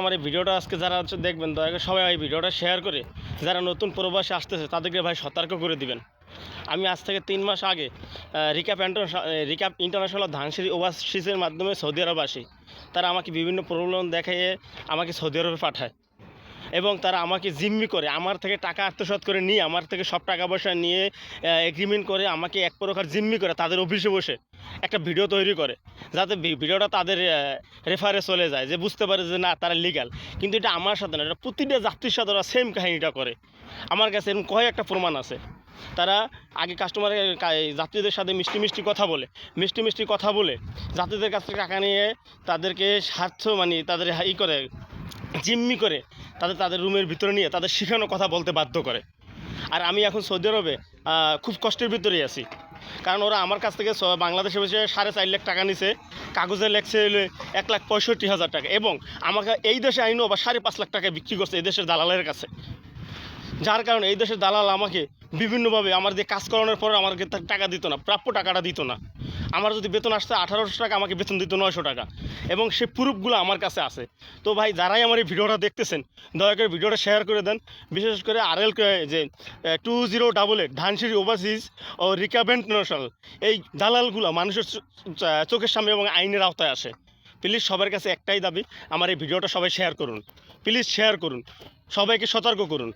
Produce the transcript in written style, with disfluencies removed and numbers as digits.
আমার এই ভিডিওটা আজকে যারা দেখবেন দয়া করে সবাই এই ভিডিওটা শেয়ার করে যারা নতুন প্রবাসী আসতেছে তাদেরকে ভাই সতর্ক করে দিবেন। আমি আজ থেকে 3 মাস আগে রিক্যাপ ইন্টারন্যাশনাল ধানসিঁড়ি ওভারসিজের মাধ্যমে সৌদি আরব আসি। তারা আমাকে বিভিন্ন প্রলোভন দেখিয়ে আমাকে সৌদি আরবে পাঠায় এবং তারা আমাকে জিম্মি করে আমার থেকে টাকা আত্মসাৎ করে নিয়ে আমার থেকে সব টাকা পয়সা নিয়ে এগ্রিমেন্ট করে আমাকে এক প্রকার জিম্মি করে তাদের অফিসে বসে একটা ভিডিও তৈরি করে, যাতে ভিডিওটা তাদের রেফারে চলে যায়, যে বুঝতে পারে যে না তারা লিগ্যাল। কিন্তু এটা আমার সাথে না, এটা প্রতিটা যাত্রীর সাথে ওরা সেম কাহিনিটা করে। আমার কাছে এরকম কয়েকটা প্রমাণ আছে। তারা আগে কাস্টমারের যাত্রীদের সাথে মিষ্টি মিষ্টি কথা বলে যাত্রীদের কাছ থেকে টাকা নিয়ে তাদেরকে স্বার্থ তাদের করে জিম্মি করে তাদের রুমের ভিতরে নিয়ে তাদের শেখানো কথা বলতে বাধ্য করে। আর আমি এখন সৌদি আরবে খুব কষ্টের ভিতরেই আছি, কারণ ওরা আমার কাছ থেকে বাংলাদেশে বসে 4.5 লাখ টাকা নিছে, কাগজে লেখছে 1,65,000 টাকা, এবং আমাকে এই দেশে আইনও বা 5.5 লাখ টাকায় বিক্রি করছে এই দেশের দালালের কাছে। যার কারণে এই দেশের দালাল আমাকে বিভিন্নভাবে আমার যে কাজ করানোর পরে আমাকে টাকা দিত না, প্রাপ্য টাকাটা দিত না। আমার যদি বেতন আসছে 1800 টাকা, আমাকে বেতন দিত 900 টাকা, এবং সে প্রুফগুলো আমার কাছে আছে। তো ভাই, যারাই আমার এই ভিডিওটা দেখতেছেন দয়া করে ভিডিওটা শেয়ার করে দেন। বিশেষ করে RL যে 2088 ধানসিঁড়ি ওভারসিজ ও রিক্যাপ ইন্টারন্যাশনাল এই দালালগুলো মানুষের চোখের সামনে এবং আইনের আওতায় আসে। প্লিজ সবার কাছে একটাই দাবি, আমার এই ভিডিওটা সবাই শেয়ার করুন, প্লিজ শেয়ার করুন, সবাইকে সতর্ক করুন।